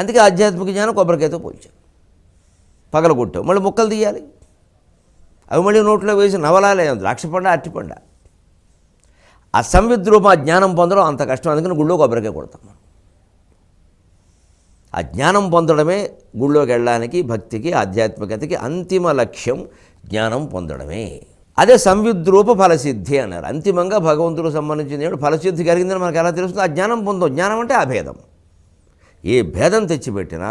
అందుకే ఆధ్యాత్మిక జ్ఞానం కొబ్బరికాయతో పోల్చారు. పగలగొట్టావు, మళ్ళీ ముక్కలు తీయాలి, అవి మళ్ళీ నోట్లో వేసి నవలాలే, ద్రాక్ష పండ అరటిపండ. ఆ సంవిద్రూప జ్ఞానం పొందడం అంత కష్టం. అందుకని గుళ్ళో కొబ్బరికాయ కొడతాం మనం. ఆ జ్ఞానం పొందడమే గుళ్ళోకి వెళ్ళడానికి, భక్తికి, ఆధ్యాత్మికతకి అంతిమ లక్ష్యం జ్ఞానం పొందడమే. అదే సంవిద్రూప ఫలసిద్ధి అన్నారు. అంతిమంగా భగవంతుడికి సంబంధించిన ఫలసిద్ధి కలిగిందని మనకు ఎలా తెలుస్తుంది? ఆ జ్ఞానం పొందాం. జ్ఞానం అంటే ఆ భేదం. ఏ భేదం తెచ్చిపెట్టినా,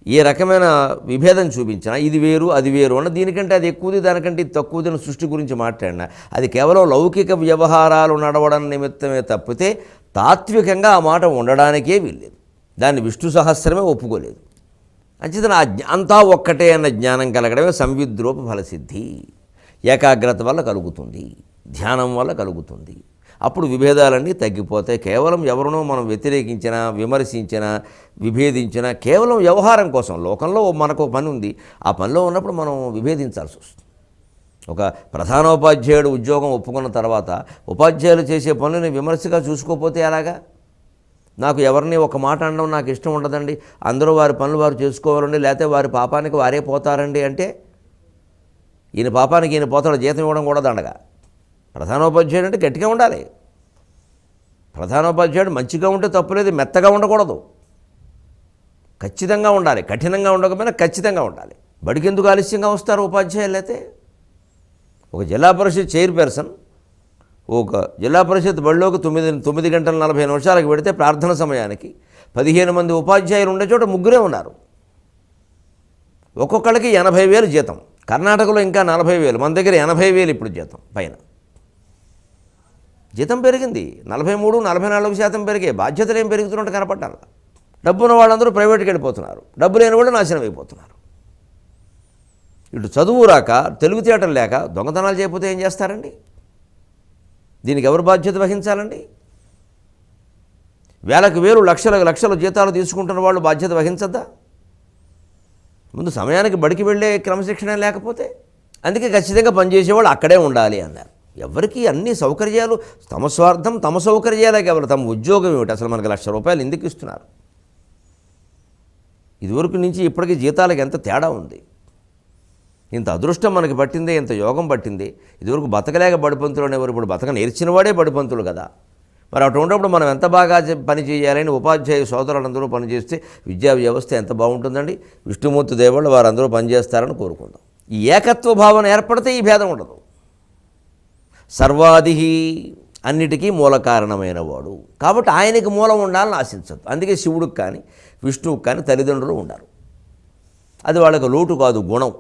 ఏ రకమైన విభేదం చూపించినా, ఇది వేరు అది వేరు అన్న, దీనికంటే అది ఎక్కువది, దానికంటే ఇది తక్కువది అని సృష్టి గురించి మాట్లాడినా, అది కేవలం లౌకిక వ్యవహారాలు నడవడం నిమిత్తమే తప్పితే తాత్వికంగా ఆ మాట ఉండడానికే వీల్లేదు. దాన్ని విష్ణు సహస్రమే ఒప్పుకోలేదు. అంచేతన అంతా ఒక్కటే అన్న జ్ఞానం కలగడమే సంవిద్రూప ఫలసిద్ధి. ఏకాగ్రత వల్ల కలుగుతుంది, ధ్యానం వల్ల కలుగుతుంది. అప్పుడు విభేదాలన్నీ తగ్గిపోతాయి. కేవలం ఎవరినో మనం వ్యతిరేకించినా, విమర్శించినా, విభేదించినా కేవలం వ్యవహారం కోసం. లోకంలో మనకు పని ఉంది, ఆ పనిలో ఉన్నప్పుడు మనం విభేదించాల్సి వస్తుంది. ఒక ప్రధానోపాధ్యాయుడు ఉద్యోగం ఒప్పుకున్న తర్వాత ఉపాధ్యాయులు చేసే పనులని విమర్శగా చూసుకోకపోతే ఎలాగా? నాకు ఎవరిని ఒక మాట అనడం నాకు ఇష్టం ఉండదండి, అందరూ వారి పనులు వారు చేసుకోవాలండి, లేకపోతే వారి పాపానికి వారే పోతారండి అంటే, ఈయన పాపానికి ఈయన పోతాడు, జీతం ఇవ్వడం కూడా దండగా. ప్రధానోపాధ్యాయుడు అంటే గట్టిగా ఉండాలి. ప్రధానోపాధ్యాయుడు మంచిగా ఉంటే తప్పులేదు, మెత్తగా ఉండకూడదు, ఖచ్చితంగా ఉండాలి. కఠినంగా ఉండకపోయినా ఖచ్చితంగా ఉండాలి. బడికి ఎందుకు ఆలస్యంగా వస్తారు ఉపాధ్యాయులు? అయితే ఒక జిల్లా పరిషత్ చైర్పర్సన్ ఒక జిల్లా పరిషత్ బడిలోకి 9 గంటల 40 నిమిషాలకు పెడితే ప్రార్థన సమయానికి 15 మంది ఉపాధ్యాయులు ఉండే చోట ముగ్గురే ఉన్నారు. ఒక్కొక్కళ్ళకి 80,000 జీతం. కర్ణాటకలో ఇంకా 40,000, మన దగ్గర 80,000 ఇప్పుడు జీతం. పైన జీతం పెరిగింది, 43-44% పెరిగాయి. బాధ్యతలు ఏం పెరుగుతున్నట్టు కనపడ్డాను. డబ్బున్న వాళ్ళందరూ ప్రైవేట్కి వెళ్ళిపోతున్నారు, డబ్బు లేని వాళ్ళు నాశనం అయిపోతున్నారు. ఇటు చదువు రాక, తెలివితేటలు లేక దొంగతనాలు చేయకపోతే ఏం చేస్తారండి? దీనికి ఎవరు బాధ్యత వహించాలండి? వేలకు వేలు, లక్షలకు లక్షల జీతాలు తీసుకుంటున్న వాళ్ళు బాధ్యత వహించద్దా? ముందు సమయానికి బడికి వెళ్ళే క్రమశిక్షణ లేకపోతే. అందుకే ఖచ్చితంగా పనిచేసేవాళ్ళు అక్కడే ఉండాలి అన్నారు. ఎవరికి అన్ని సౌకర్యాలు, తమ స్వార్థం తమ సౌకర్యాలే కేవలం. తమ ఉద్యోగం ఏమిటి? అసలు మనకు ₹1,00,000 ఎందుకు ఇస్తున్నారు? ఇదివరకు నుంచి ఇప్పటికీ జీతాలకు ఎంత తేడా ఉంది. ఇంత అదృష్టం మనకి పట్టిందే, ఇంత యోగం పట్టింది. ఇదివరకు బతకలేక బడిపంతులు అనేవారు, ఇప్పుడు బతక నేర్చిన వాడే బడిపంతులు కదా. మరి అటువంటిప్పుడు మనం ఎంత బాగా పని చేయాలని ఉపాధ్యాయ సోదరులందరూ పనిచేస్తే విద్యా వ్యవస్థ ఎంత బాగుంటుందండి. విష్ణుమూర్తి దేవుళ్ళు వారందరూ పనిచేస్తారని కోరుకుందాం. ఈ ఏకత్వ భావన ఏర్పడితే ఈ భేదం ఉండదు. సర్వాది అన్నిటికీ మూల కారణమైన వాడు కాబట్టి ఆయనకి మూలం ఉండాలని ఆశించదు. అందుకే శివుడికి కానీ విష్ణువుకి కానీ తల్లిదండ్రులు ఉండారు. అది వాళ్ళకి లోటు కాదు, గుణం.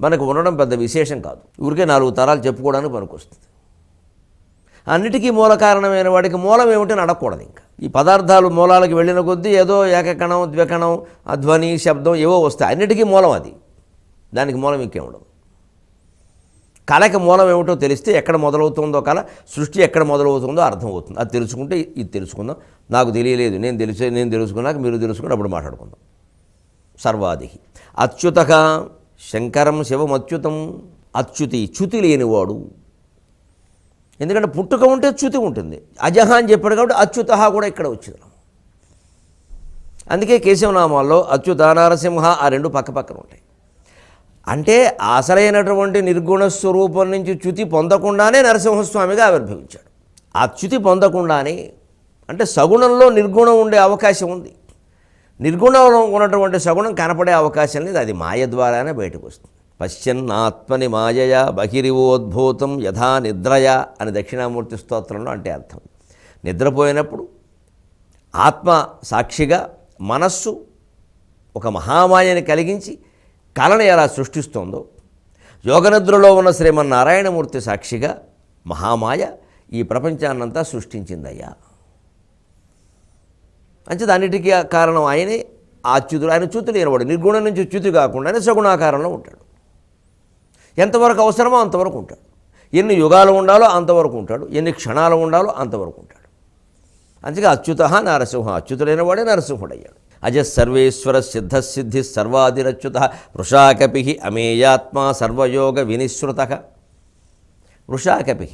మనకు ఉండడం పెద్ద విశేషం కాదు. ఊరికే 4 తరాలు చెప్పుకోవడానికి పనికొస్తుంది. అన్నిటికీ మూల కారణమైన వాడికి మూలం ఏమిటని అడగకూడదు. ఇంకా ఈ పదార్థాలు మూలాలకు వెళ్ళిన కొద్దీ ఏదో ఏకకణం, ద్వికణం, ధ్వని, శబ్దం ఏవో వస్తాయి. అన్నిటికీ మూలం అది, దానికి మూలం ఇంకేం ఉండదు. కళకి మూలం ఏమిటో తెలిస్తే ఎక్కడ మొదలవుతుందో కళ, సృష్టి ఎక్కడ మొదలవుతుందో అర్థమవుతుంది. అది తెలుసుకుంటే ఇది తెలుసుకుందాం. నాకు తెలియలేదు, నేను తెలుసుకున్నాక మీరు తెలుసుకుని అప్పుడు మాట్లాడుకుందాం. సర్వాది అచ్యుతక శంకరం శివం అచ్యుతం. అచ్యుతి చ్యుతి లేనివాడు. ఎందుకంటే పుట్టుక ఉంటే చ్యుతి ఉంటుంది. అజహ అని చెప్పాడు కాబట్టి అచ్యుత కూడా ఇక్కడ వచ్చింది. అందుకే కేశవనామాల్లో అచ్యుత, నరసింహ ఆ 2 పక్క పక్కన ఉంటాయి. అంటే అసలైనటువంటి నిర్గుణ స్వరూపం నుంచి చ్యుతి పొందకుండానే నరసింహస్వామిగా ఆవిర్భవించాడు. ఆ చ్యుతి పొందకుండానే అంటే సగుణంలో నిర్గుణం ఉండే అవకాశం ఉంది. నిర్గుణంలో ఉన్నటువంటి సగుణం కనపడే అవకాశం లేదు. అది మాయ ద్వారానే బయటకు వస్తుంది. పశ్చన్నాత్మని మాయయా బహిరివోద్భూతం యథా నిద్రయా అని దక్షిణామూర్తి స్తోత్రంలో అంటే అర్థం. నిద్రపోయినప్పుడు ఆత్మ సాక్షిగా మనస్సు ఒక మహామాయని కలిగించి కళను ఎలా సృష్టిస్తోందో, యోగనిద్రలో ఉన్న శ్రీమన్నారాయణమూర్తి సాక్షిగా మహామాయ ఈ ప్రపంచాన్నంతా సృష్టించిందయ్యా. అంచేది అన్నిటికీ కారణం ఆయనే. ఆ అచ్యుతుడు, ఆయన చ్యుతి లేనివాడు. నిర్గుణం నుంచి చ్యుతి కాకుండానే సగుణాకారంలో ఉంటాడు. ఎంతవరకు అవసరమో అంతవరకు ఉంటాడు. ఎన్ని యుగాలు ఉండాలో అంతవరకు ఉంటాడు, ఎన్ని క్షణాలు ఉండాలో అంతవరకు ఉంటాడు. అందుకే అచ్యుత నరసింహ, అచ్యుతుడైన వాడే నరసింహుడయ్యాడు. అజసర్వేశ్వర సిద్ధసిద్ధి సర్వాదిరచ్యుత వృషాకపి అమేయాత్మా సర్వయోగ వినిశ్రుత. వృషాకపి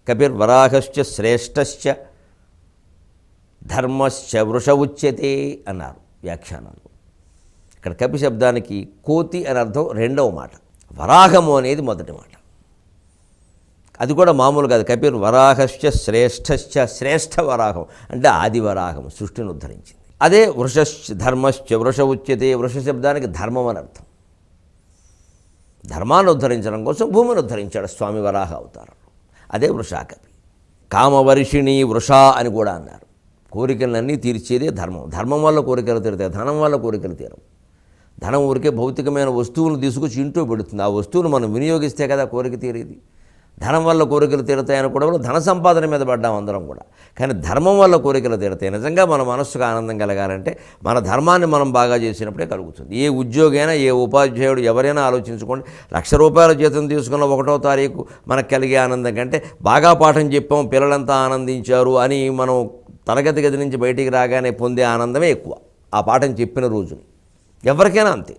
కపిర్వరాహశ్చ శ్రేష్టశ్చ ధర్మశ్చ వృష ఉచ్యతే అన్నారు వ్యాఖ్యానంలో. ఇక్కడ కపి శబ్దానికి కోతి అని అర్థం రెండవ మాట, వరాహము అనేది మొదటి మాట. అది కూడా మామూలు కాదు. కపిర్ వరాహశ్చ శ్రేష్ఠశ్చ, శ్రేష్ఠ వరాహం అంటే ఆది వరాహం, సృష్టిని ఉద్ధరించింది. అదే వృషశ్చ ధర్మశ్చ వృష ఉచ్యతే, వృష శబ్దానికి ధర్మం అని అర్థం. ధర్మాన్ని ఉద్ధరించడం కోసం భూమిని ఉద్ధరించాడు స్వామి వరాహ అవతారం. అదే వృషాకపి. కామవర్షిణి వృష అని కూడా అన్నారు. కోరికలన్నీ తీర్చేదే ధర్మం. ధర్మం వల్ల కోరికలు తీరుతాయి, ధనం వల్ల కోరికలు తీరవు. ధనం ఊరికే భౌతికమైన వస్తువులను తీసుకొచ్చి ఇంట్లో పెడుతుంది. ఆ వస్తువును మనం వినియోగిస్తే కదా కోరిక తీరేది. ధనం వల్ల కోరికలు తీరుతాయని కూడా ధన సంపాదన మీద పడ్డాం అందరం కూడా. కానీ ధర్మం వల్ల కోరికలు తీరుతాయి. నిజంగా మన మనస్సుకు ఆనందం కలగాలంటే మన ధర్మాన్ని మనం బాగా చేసినప్పుడే కలుగుతుంది. ఏ ఉద్యోగి అయినా, ఏ ఉపాధ్యాయుడు ఎవరైనా ఆలోచించుకోండి. ₹1,00,000 జీతం తీసుకున్న 1వ తారీఖు మనకు కలిగే ఆనందం కంటే బాగా పాఠం చెప్పాం, పిల్లలంతా ఆనందించారు అని మనం తరగతి గది నుంచి బయటికి రాగానే పొందే ఆనందమే ఎక్కువ. ఆ పాఠం చెప్పిన రోజుని ఎవరికైనా అంతే.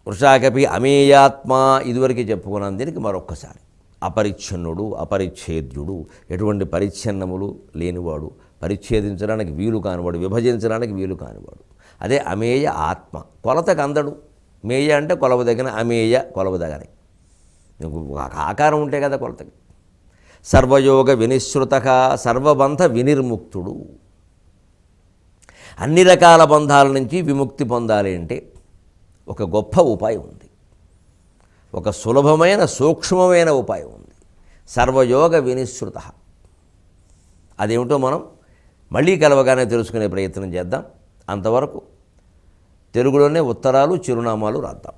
వృషాకపి అమేయాత్మ, ఇదివరకే చెప్పుకున్నాను. దీనికి మరొక్కసారి అపరిచ్ఛన్నుడు, అపరిచ్ఛేద్యుడు, ఎటువంటి పరిచ్ఛిన్నములు లేనివాడు, పరిచ్ఛేదించడానికి వీలు కానివాడు, విభజించడానికి వీలు కానివాడు. అదే అమేయ ఆత్మ. కొలతకు అందడు. మేయ అంటే కొలవదగిన, అమేయ కొలవదగని. ఆకారం ఉంటే కదా కొలతకి. సర్వయోగ వినిశ్రుత, సర్వబంధ వినిర్ముక్తుడు. అన్ని రకాల బంధాల నుంచి విముక్తి పొందాలి అంటే ఒక గొప్ప ఉపాయం ఉంది, ఒక సులభమైన సూక్ష్మమైన ఉపాయం ఉంది. సర్వయోగ వినిశ్రుత. అదేమిటో మనం మళ్ళీ కలవగానే తెలుసుకునే ప్రయత్నం చేద్దాం. అంతవరకు తెలుగులోనే ఉత్తరాలు, చిరునామాలు రాద్దాం.